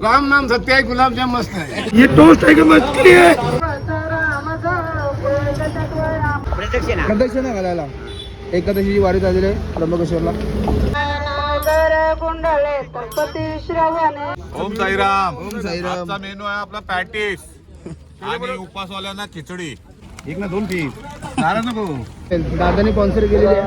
राम नाम सत्य है, गुलाबजाम मस्त है, ये टोस्ट है कि मस्ती है. प्रदक्षिणा घालायला एकादशीची वारी झालेली आहे त्र्यंबकेश्वरला. ओम साईराम. ओम साईराम. आजचा मेनू आहे आपला पॅटीस आणि उपासवाल्यांना खिचडी. एक ना दोन पीस नाराज नको. दादानी स्पॉन्सर केलेली आहे.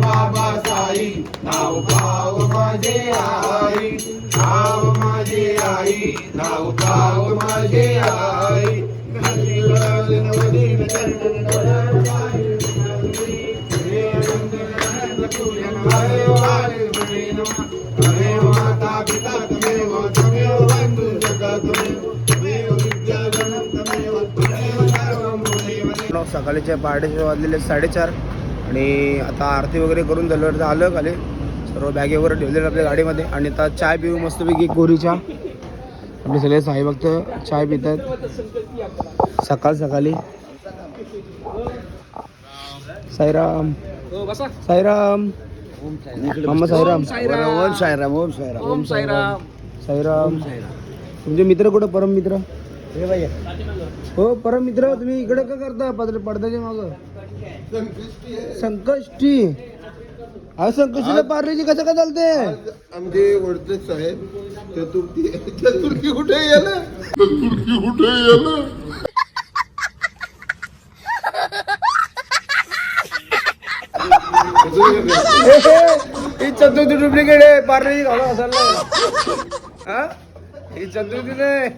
बाबा साई नाव पाव माझे आई, नाव माझे आई, नाव पाव माझे आई. सकाळीच्या पहाटेचे वाजलेले 4:30 आणि आता आरती वगैरे करून झाल्यावर आलं खाली. सर्व बॅगे वगैरे ठेवलेले आपल्या गाडीमध्ये आणि आता चाय पिऊ मस्तपैकी कोरी चहा. आपले सगळे साई भक्त चाय पितात सकाळ सकाळी. साईराम साईराम मामा साईराम. ओम साईराम. ओम साईराम. ओम साईराम. साईराम. तुमचे मित्र कुठं परम मित्र? हो परम मित्र तुम्ही इकडे का करता पडद्याच्या मागं? संकष्टी. अहो संकष्टीला पार्लेजी कसं का चालते? आमचे ओळखते साहेब चतुर्थी. चतुर्थी कुठे गेलं? चतुर्थी कुठे गेलं? ही चतुर्थी डुप्लिकेट आहे. पार्लेजी घालून असायला ही चतुर्थी नाही.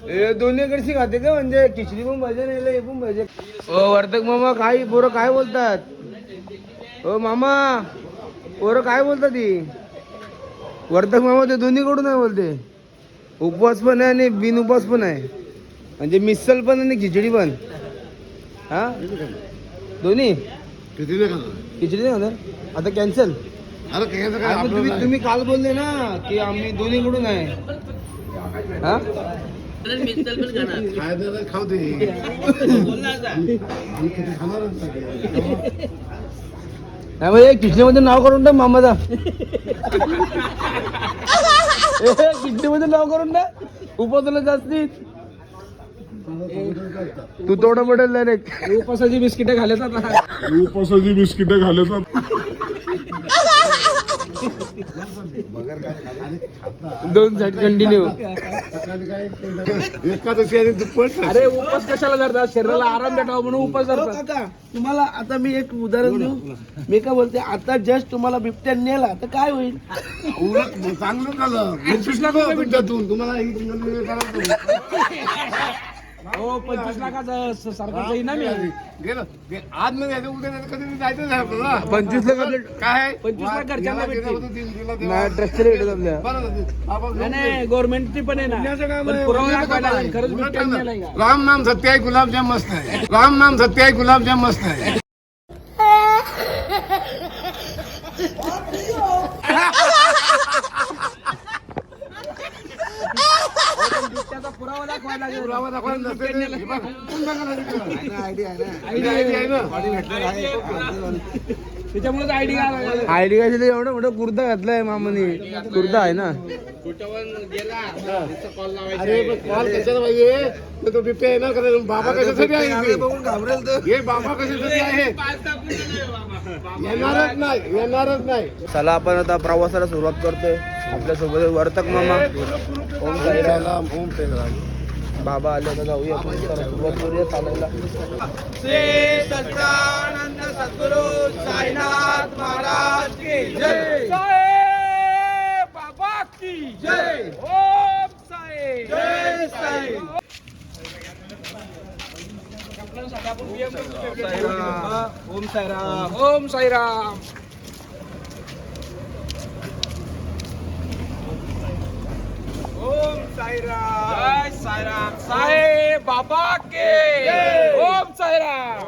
हे दोन्ही कडची खाते का? म्हणजे खिचडी पण पाहिजे नाही हे पण पाहिजे. ओ वर्धक मामा काय पोरं काय बोलतात? हो मामा पोरं काय बोलतात? ती वर्धक मामा ते दोन्ही कडून नाही बोलते. उपवास पण आहे आणि बिन उपवास पण आहे. म्हणजे मिसल पण आणि खिचडी पण. हा दोन्ही खिचडी नाही खाणार आता कॅन्सल. तुम्ही काल बोलले ना की आम्ही दोन्ही कडून आहे. हा खाऊ दे. खिचडीमध्ये नाव करून टाक मामाचा. खिचडीमध्ये नाव करून टाक. उपवासाला जास्ती तू तोडा पडेल डायरेक्ट. उपासाची बिस्किट घालतात. उपासाची बिस्किट घालतात. दोन साईड कंटिन्यू. अरे उपास कशाला करतात? शरीराला आराम भेटावा म्हणून उपास करतात. तुम्हाला आता मी एक उदाहरण देऊ. मी काय बोलते आता जस्ट तुम्हाला बिबट्या नेला तर काय होईल? चांगलं झालं. 25 लाख रुपये भेटतात तुम्हाला. हो 25 लाखाचं सरकारचं इनाम आहे. आज नाही जायचं उद्या कधी जायचं नाही आपल्याला. 25 लाख काय 25 लाख घरच्यांना भेटतील. नाही गव्हर्नमेंटची पण आहे ना. पण पुरावा दाखवायला लागेल. खरंच बिबट्या नेलाय का? राम नाम सत्य है, गुलाबजाम मस्त है. राम नाम सत्य है, गुलाबजाम मस्त है. बिबट्याचा पुरावा दाखवायला लागेल. त्याच्यामुळे आयडी आयडी काय एवढं मोठं कुर्ता घातलाय मामाने. कुर्ता आहे ना. अरे कॉल कशाला पाहिजे? तो बिबट्या येणार का? बाबा कशासाठी आहे? हे बाबा कशासाठी आहे? येणारच नाही. येणारच नाही. चला आपण आता प्रवासाला सुरुवात करतोय. आपल्यासोबत वर्तक मामा. ओम साईराम. ओम साईराम. बाबा आले आता जाऊया आपण. सुरुवात करूया चालायला. श्री सच्चिदानंद सद्गुरु साईनाथ महाराज की जय. जय बाबा की जय. ओम साई. जय साई. ओम साईराम. ओम साईराम. ओम साईराम. जय साईराम. साई बाबा के ओम साईराम.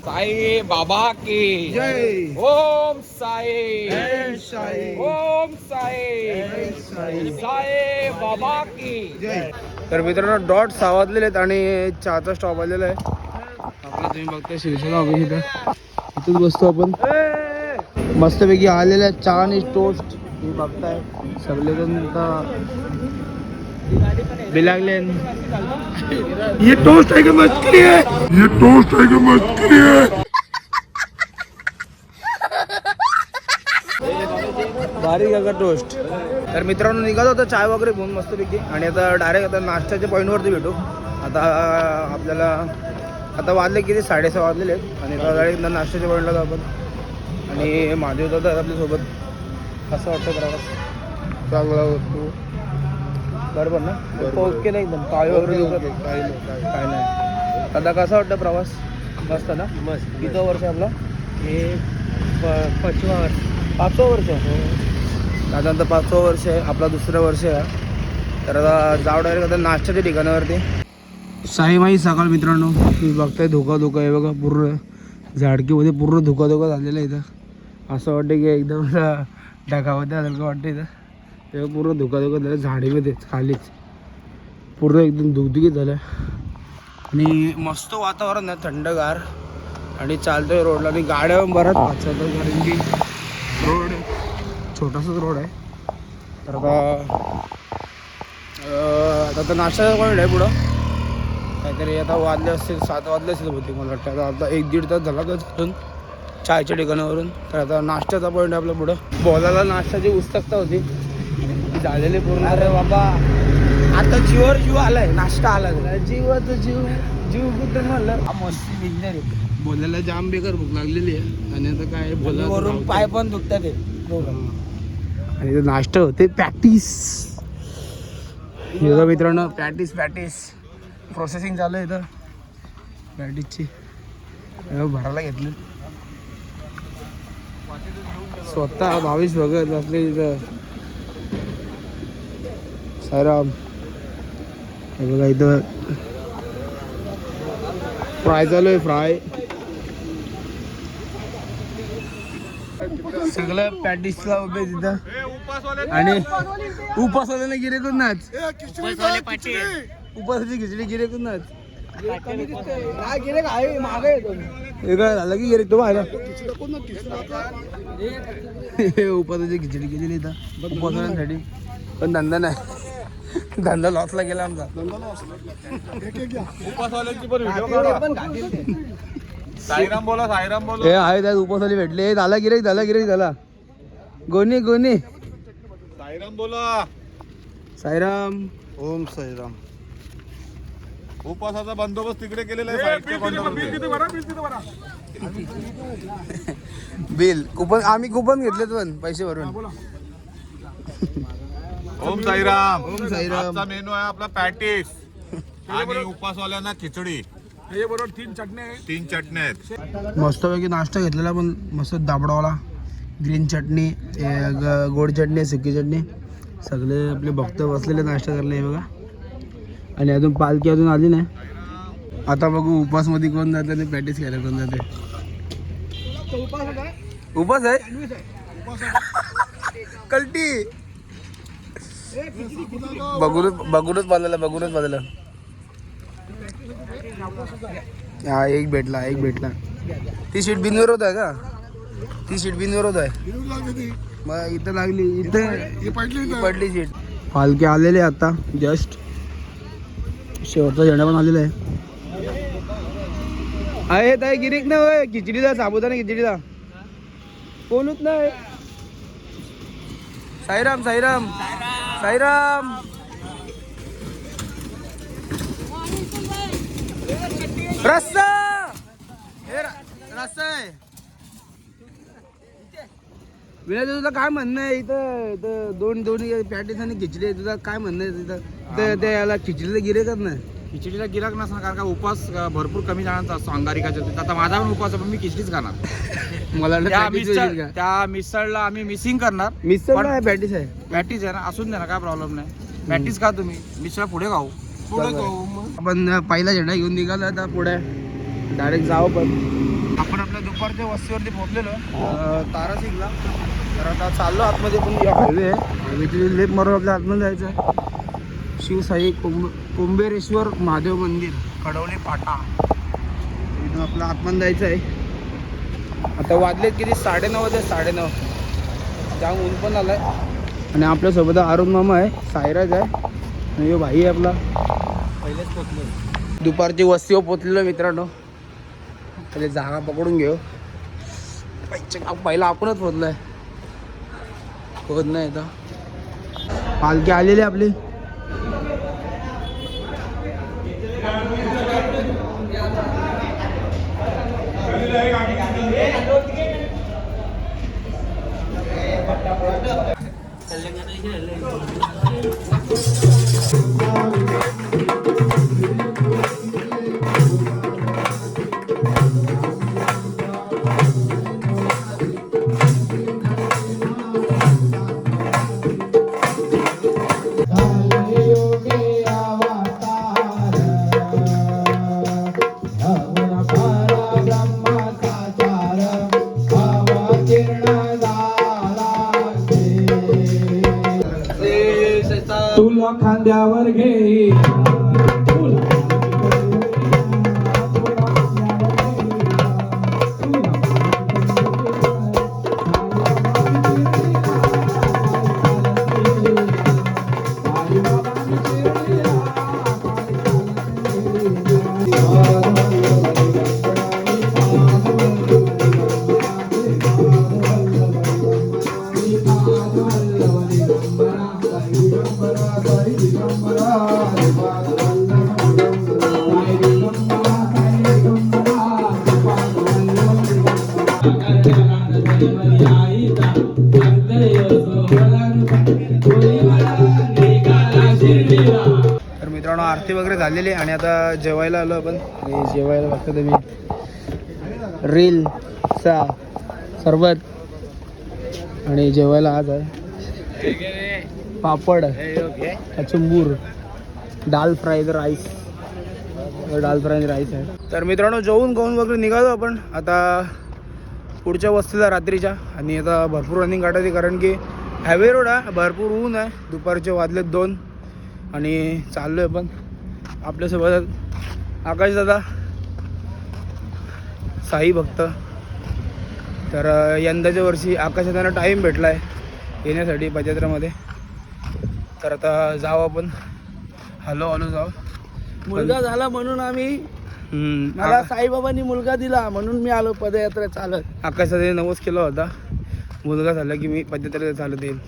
साई बाबा की जय ओम साई जय साई ओम साई साई बाबा की जय. तर मित्रांनो डॉट 6 वाजलेले आहेत आणि चहाचा स्टॉप आलेला आहे आपल्या. तुम्ही बघताय शिवसेना ऑफिस इथं. इथेच बसतो आपण. मस्तपैकी आलेला आहे चहा आणि टोस्ट. तुम्ही बघताय सगळेजण आता बिलागले. ये टोस्ट है कि मछली है? ये टोस्ट है कि मछली है? बारीक आहे का टोस्ट. तर मित्रांनो निघालो होतो चाय वगैरे घेऊन मस्तपैकी आणि आता डायरेक्ट आता नाश्त्याच्या पॉईंटवरती भेटू. आता आपल्याला आता वाजले किती 6:30 वाजलेले आहेत आणि आता डायरेक्ट नाश्त्याच्या पॉईंटला जाऊ आपण. आणि महादेव दादा आपल्यासोबत. कसं वाटतं प्रवास? चांगला होतो बरोबर ना? ओके नाही एकदम काय वगैरे काय नाही. आता कसा वाटतं प्रवास? मस्त ना? मस्त. किती वर्ष आपला? हे 5वं वर्ष. 5वं वर्ष त्याच्यानंतर 5वं वर्ष आहे आपला. दुसरं वर्ष आहे. तर आता जाऊ डायरेक्ट आता नाश्त्याच्या ठिकाणावरती. साईमाई सकाळ मित्रांनो तुम्ही बघताय धोका आहे बघा. पूर्ण झाडकीमध्ये पूर्ण धोका झालेला आहे इथं. असं वाटतं की एकदम ढगामध्ये आलं वाटतं इथं. तेव्हा पूर्ण धोका झालं झाडीमध्ये खालीच पूर्ण एकदम धुकधुकीत झालं. आणि मस्त वातावरण आहे थंडगार आणि चालतोय रोडला आणि गाड्या बऱ्याच वाचतात कारण की रोड छोटासाच रोड आहे. तर आता नाश्ता कोण आहे पुढं काहीतरी आता वाजले असतील 7 वाजले असतील बहुतेक मला वाटतं. आता 1-1.5 तास झाला तर तिथून चायच्या ठिकाणावरून. तर आता नाश्त्याचा पॉईंट आपल्या पुढं. बोलायला नाश्त्याची उत्सुकता होती झालेली पूर्ण. अरे बाबा आता जीवावर जीव आलाय. नाश्ता आला जीवाचा जीव कुठे म्हणलं मस्ती बिजनेर बोलायला जाम बेकार भूक लागलेली आहे आणि आता काय बोलावरून पाय पण दुखतात आणि ते नाश्ता होते पॅटीस. हे मित्रांनो पॅटीस प्रोसेसिंग चालू आहे इथं पॅटीसची. भरायला घेतली स्वतः 22 बघत आपले इथं. साईराम हे बघा इथं फ्राय चालू आहे. फ्राय सगळं पॅटीसला उभे तिथं आणि उपासवाल्याने गिरेकून नाच. उपासाची खिचडी गिरेकून नाच. गिरेक आहे मागे येतो हे काय झालं की गिरेक तो बाहेर. उपासाची खिचडी केलेली इथं उपासवाल्यांसाठी पण धंदा नाही. धंदा लॉसला गेला आमचा. उपासवाल्यांची पण व्हिडिओ काढा. साईराम बोला हे आहे त्यात उपासवाले भेटले. झाला गिरेक झाला. गोनी साईराम बोला. साईराम ओम साईराम. उपासाचा बंदोबस्त तिकडे केलेला आहे. बिल कुपन आम्ही कुपन घेतलेत पण पैसे भरून. ओम साईराम. ओम साईराम. आजचा मेनू आहे आपला पॅटीस आणि उपासवाल्यांना खिचडी. हे बरोबर 3 चटण्या आहेत. मस्तपैकी नाश्ता घेतलेला पण मस्त दाबडावाला. ग्रीन चटणी गोड चटणी सुकी चटणी सगळे आपले भक्त बसलेले नाश्ता करले हे बघा. आणि अजून पालखी अजून आली नाही. आता बघू उपासमध्ये कोण जाते आणि पॅटीस खायला कोण जाते. उपास आहे कल्टी. बघूनच बाजूला. हा एक भेटला. ती सीट बिनवर होत आहे का? ती सीट बिनवर होत आहे मग इथं लागली. इथं पडली सीट. पालखी आलेली आता जस्ट. शेवटचा झेंडा पण आलेला आहे. ताई गिरीक ना होय खिचडीचा साबुदाणा खिचडीचा कोणच नाही. साईराम रस्सा आहे. विनय तुझं काय म्हणणं आहे इथं दोन पॅटीस आणि खिचडी आहे. तुझं काय म्हणणं आहे तिथं ते याला खिचडीला गिरेकच नाही. खिचडीला गिराक नसणार कारण का उपास भरपूर कमी जणांचा असतो अंगारिकाच्या. आता माझा पण उपास आहे पण मी खिचडीच खाणार. मला त्या मिसळला आम्ही मिसिंग करणार. मिसळ आहे पॅटीस आहे. पॅटीस आहे ना असून दे ना काय प्रॉब्लेम नाही. पॅटीस खा तुम्ही मिसळ पुढे खाऊ. आपण पहिला झेंडा घेऊन निघालो आता पुढे डायरेक्ट जाऊ पण आपण आपल्या दुपारच्या वस्तीवरती पोहोचलेलो तारासिंगला. तर आता चाललो आतमध्ये, पण हायवे आहे लेप मारून आपल्या आतमध्ये जायचं आहे. शिवसाई कोंबेरेश्वर महादेव मंदिर कडवली फाटा इथून आपलं आतमध्ये जायचं आहे. आता वाजलेत किती 9:30 वाजले 9:30. जाम ऊन पण आलाय. आणि आपल्यासोबत अरुण मामा आहे, सायराज आहे आणि यो भाई आहे आपला. पहिलेच पोचलो दुपारची वस्तीवर पोचलेलो मित्रांनो. पहिले जागा पकडून घेऊ. पहिला आपणच पोचलोय. होत नाही आता पालखी आलेली आपली. तुला खांद्यावर घे तर मित्रांनो आरती वगैरे झालेली आणि आता जेवायला आलो आपण. आणि जेवायला बघता तुम्ही रील चा सरबत आणि जेवायला आज आहे पापड, कचुंबूर, दाल फ्राईड राईस आहे. तर मित्रांनो जेवून खाऊन वगैरे निघालो आपण आता पुढच्या वस्तीला रात्रीच्या. आणि आता भरपूर रनिंग काढायची कारण की हायवे रोड आहे, भरपूर ऊन आहे. दुपारचे वाजलेत 2 आणि चाललो आहे. पण आपल्यासोबत आकाश दादा, साई भक्त. तर यंदाच्या वर्षी आकाश दादांना टाईम भेटला आहे येण्यासाठी पदयात्रेमध्ये. तर आता जाऊ आपण, हॅलो जाऊ. मुलगा झाला म्हणून आम्ही मला साईबाबांनी मुलगा दिला म्हणून मी आलो पदयात्रा चालत. आकाश दादाने नवस केला होता मुलगा झाला की मी पदयात्रेला चालत येईल.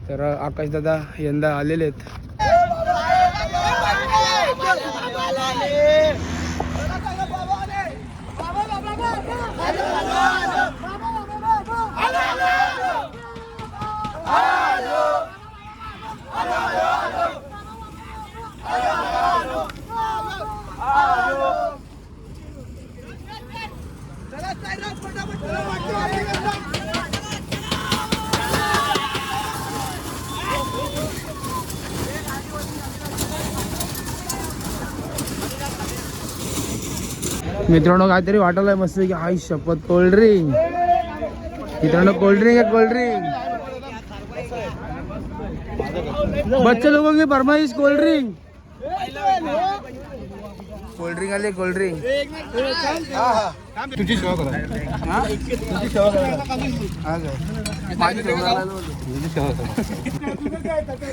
तर आकाश दादा यंदा आलेले आहेत. मित्रांनो काहीतरी वाटलं मस्त की आई शपथ कोल्ड्रिंक. मित्रांनो कोल्ड्रिंक आहे, कोल्ड्रिंक. बच्चे लोगों की फरमाइश कोल्ड्रिंक. कोल्ड्रिंक आले, कोल्ड्रिंक. तुझी सेवा करा. तुझी सेवा करा. माझी सेवा करा.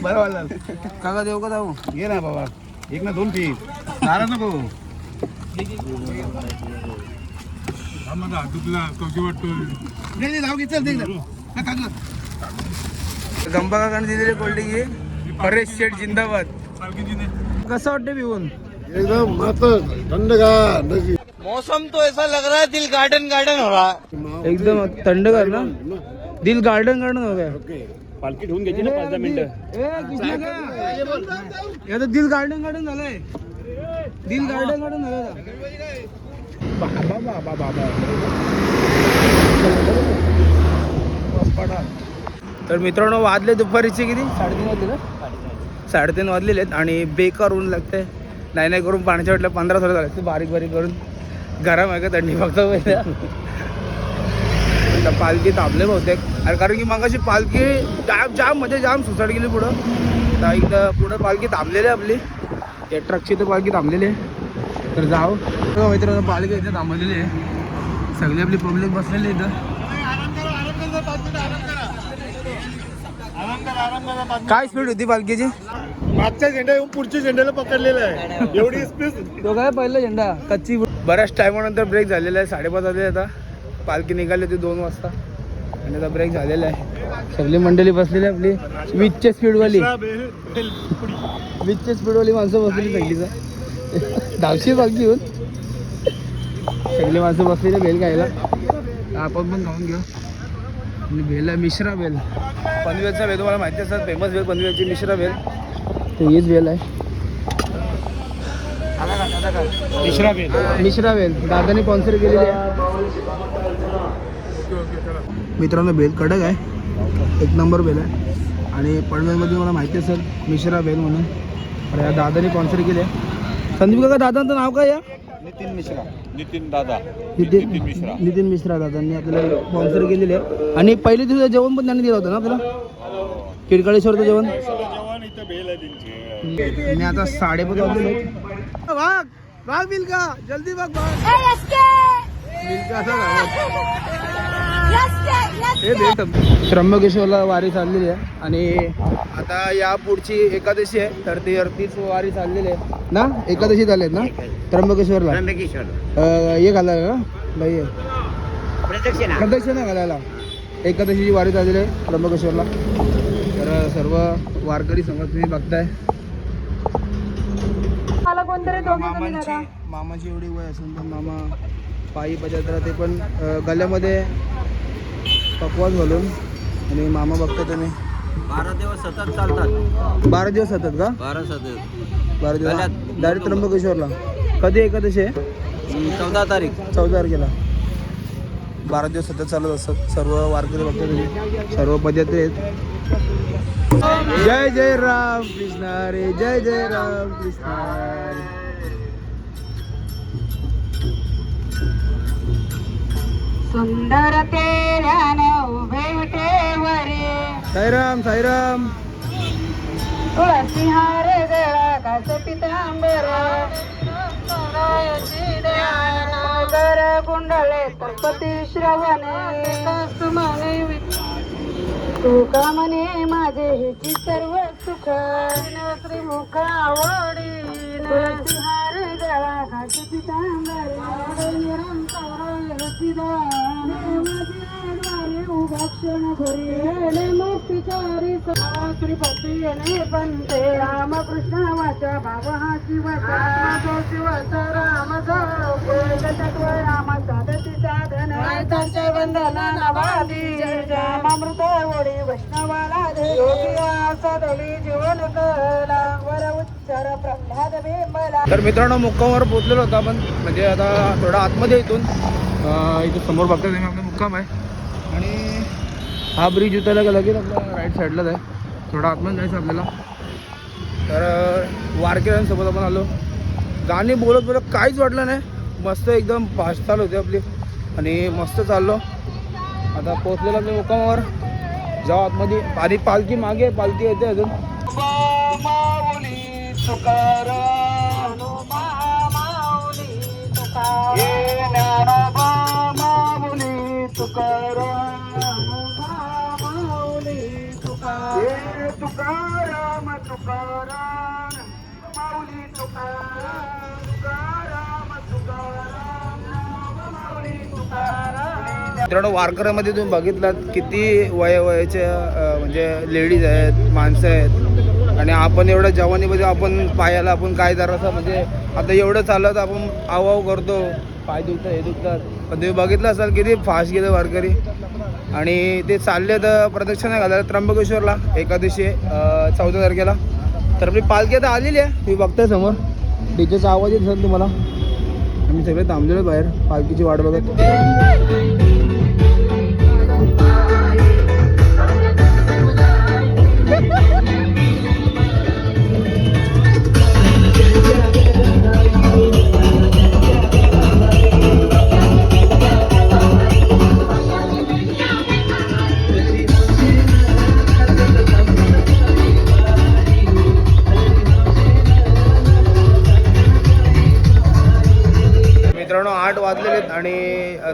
बरं वाला काका देऊ का जाऊ? घे ना बाबा, 1 ना 2 पीस. नाराज नको. गंबा काकाने दिलेले कोल्ड्रिंक हे परेश शेठ जिंदाबाद. कसं वाटतं पिऊन? एकदम मस्त थंडगार नदी. मौसम तो ऐसा लग रहा है दिल गार्डन गार्डन हो रहा है. एकदम थंडगार ना, दिल गार्डन गार्डन हो गया. पालखी ठेवून घ्यायची ना 5-10 मिनिटं. या तर दिल गार्डन गार्डन झालंय. दिल गार्डन गार्डन झालं. बाबा बाबा बाबा. तर मित्रांनो वाजले दुपारीचे किती 3:30 वाजले ना. 3:30 वाजलेले आहेत आणि बेकार ऊन लागतंय. नाही करून पाण्याच्या वाटल्या 15 झाले बारीक बारीक करून. गरम आहे का थंडी फक्त पहिल्या पालखी थांबले बहुतेक अरे कारण की मग अशी पालखी जाम म्हणजे जाम सुसाट गेली पुढं तर इथं पुढं पालखी थांबलेली आहे आपली या ट्रकची तर पालखी थांबलेली आहे तर जाऊ मित्रांनो पालखी इथे थांबलेली आहे सगळी आपली पब्लिक बसलेली इथं काय स्पीड होती पालखीची मागच्या झेंडा येऊन पुढच्या झेंड्याला पकडलेला आहे एवढी स्पीड तो काय पहिला झेंडा कच्ची बऱ्याच टायमानंतर ब्रेक झालेला आहे 5:30 वाजले आता पालखी निघाली होती 2 वाजता आणि आता ब्रेक झालेला आहे सगळी मंडळी बसलेली आपली 20च्या स्पीडवाली 20च्या स्पीडवाली माणसं बसलेली सगळीचा धावशी पालखी होऊन सगळी माणसं बसलेली भेल खायला आपण पण खाऊन घेऊ आणि भेल आहे मिश्रा भेल पनवेलचा भेल तुम्हाला माहिती असतात फेमस भेल पनवेलची मिश्रा भेल तर हीच भेल आहे मिश्रा भेल दादाने स्पॉन्सर केलेली आहे मित्रांनो भेल कडक आहे 1 नंबर भेल आहे आणि पनवेलमध्ये मला माहिती असेल मिश्रा भेल म्हणून तर या दादाने स्पॉन्सर केली आहे संदीप काका दादांचं नाव काय या नितीन मिश्रा नितीन दादा नितीन मिश्रा दादांनी आपल्याला स्पॉन्सर केलेले आहे आणि पहिले दिवस जेवण पण त्यांनी दिलं होतं ना आपल्याला किडकाळेश्वरचं जेवण आणि आता 5:30 वाजले भाग बिल का जल्दी भाग बिल का असा त्र्यंबकेश्वरला वारी चाललेली आहे आणि आता या पुढची एकादशी आहे तर तीच वारी चाललेली आहे ना एकादशी झालेत ना त्र्यंबकेश्वरला हे घालायला का बाई प्रदक्षिणा घालायला एकादशीची वारी चाललेली आहे त्र्यंबकेश्वरला तर सर्व वारकरी समोर तुम्ही बघताय मामाची एवढी वय असून पण मामा पायी बजात राहते पण गल्यामध्ये पकवास घालून आणि मामा बघता तुम्ही 12 दिवस सतत चालतात 12 दिवस सतत का 12 दिवस डायरेक्ट त्र्यंबकेश्वरला कधी एकादशी आहे 14 तारीख 14 तारखेला 12 दिवस सतत चालत असतात सर्व वारकरी बघता तुम्ही सर्व पदयात्री आहेत जय जय राम कृष्ण रे जय जय राम कृष्ण सुंदर तेऱ्यान उभे विटेवरी साईराम साईराम तुळसी हार गळा कास पितांबर मगर कुंडले तपती श्रवणे सुमने तुका म्हणे माझे हेची सर्व सुख श्रीमुख आवडी तुळसी हार गळा कास पितांबर उभाक्षण घरी मुक्तिचारी श्रीपती पंते रामकृष्ण वाचा बाबा हा शिवाचा शिवाचा राम राम साधती साधन वंदना नवादी रामामृत ओढी वैष्णवाला योगिया सदली जीवन कला वर उच्चार प्रल्हाद बिंबला तर मित्रांनो मुक्कामावर पोहोचलेलो होतो आपण म्हणजे आता थोडा आतमध्ये इथून इथे समोर बघता तुम्ही आपला मुक्काम आहे आणि हा ब्रिज उतरला का लगेच आपला राईट साईडलाच आहे थोडा आतमध्ये जायचं आपल्याला तर वारकऱ्यांसोबत आपण आलो गाणी बोलत बोलत काहीच वाटलं नाही मस्त एकदम फास्ट चालू होती आपली आणि मस्त चाललो आता पोहोचलेलो आपल्या मुक्कामावर जाऊ आतमध्ये आणि पालखी मागे पालखी येते अजून तुकाराम तुकाराम माऊली तुकाराम मित्रांनो वारकऱ्यामध्ये तुम्ही बघितलात किती वयाचे म्हणजे लेडीज आहेत माणसं आहेत आणि आपण एवढ्या जवानीमध्ये आपण पायाला आपण काय जरासं म्हणजे आता एवढं चालत आपण आवाव करतो पाय दुखतात हे दुखतात पण तुम्ही बघितलं असाल किती फास्ट गेले वारकरी आणि ते चालले तर प्रदक्षिणा घालायला त्र्यंबकेश्वरला एकादशी 14 तारखेला तर आपली पालखी आता आलेली आहे तुम्ही बघताय समोर डीजेचा आवाज येत असेल तुम्हाला आम्ही सगळे थांबलेलो बाहेर पालखीची वाट बघत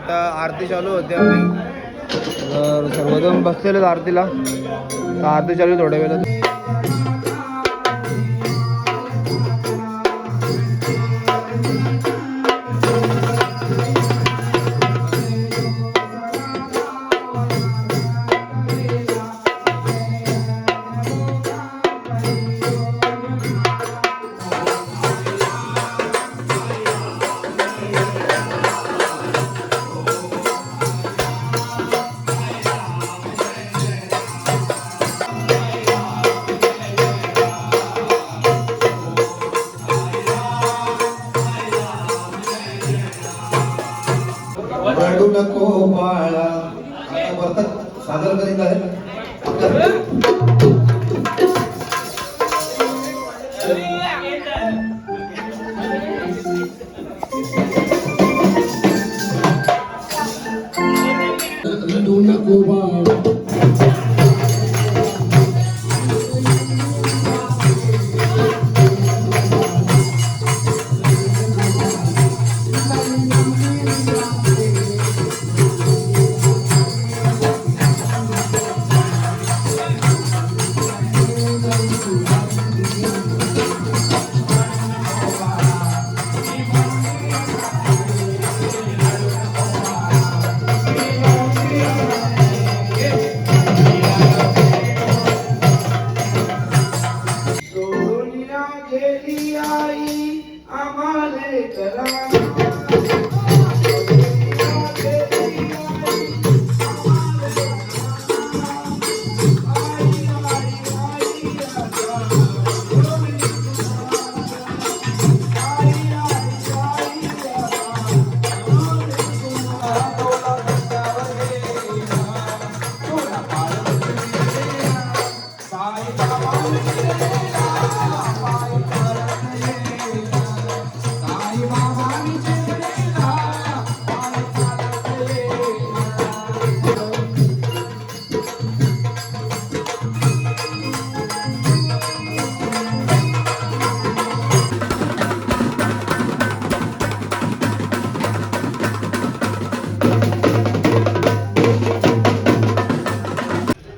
आता आरती चालू होते आपली, तर सर्वजण बसलेले आरतीला. तर आरती चालू आहे थोड्या वेळात. रडू नको बाळा. आता परत सादर करीत आहे. रडू नको बाळा. सोनिया गेली आई आम्हाले करा.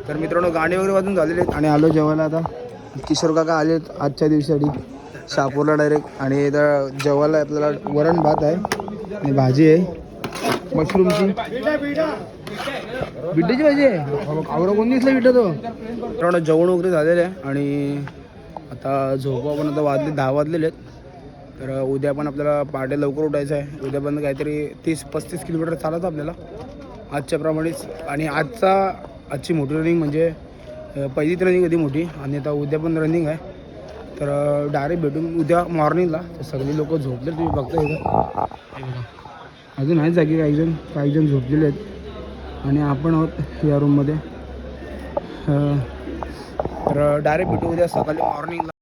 तर मित्रांनो गाणी वगैरे वाजून झालेले आहेत आणि आलो जेवायला. आता किशोर काका आलेत आजच्या दिवसासाठी शहापूरला डायरेक्ट. आणि इथं जेवायला आपल्याला वरण भात आहे आणि भाजी आहे मशरूमची. बिड्डीची भाजी आहे. आवडा कोण दिसला बिड्डा तो. मित्रांनो जेवण वगैरे झालेलं आहे आणि आता झोपा पण आता वाजले 10 वाजलेले आहेत. तर उद्या पण आपल्याला पहाटे लवकर उठायचं आहे. उद्या पण काहीतरी 30-35 किलोमीटर चालायचं आपल्याला आजच्याप्रमाणेच. आणि आजची मोठी रनिंग म्हणजे पहिलीच रनिंग होती मोठी आणि आता उद्या पण रनिंग आहे. तर डायरेक्ट भेटून उद्या मॉर्निंगला. तर सगळे लोक झोपले तुम्ही बघता इथं. अजून आहे जागी काही जण झोपलेले आहेत आणि आपण आहोत या रूममध्ये. तर डायरेक्ट भेटू उद्या सकाळी मॉर्निंगला.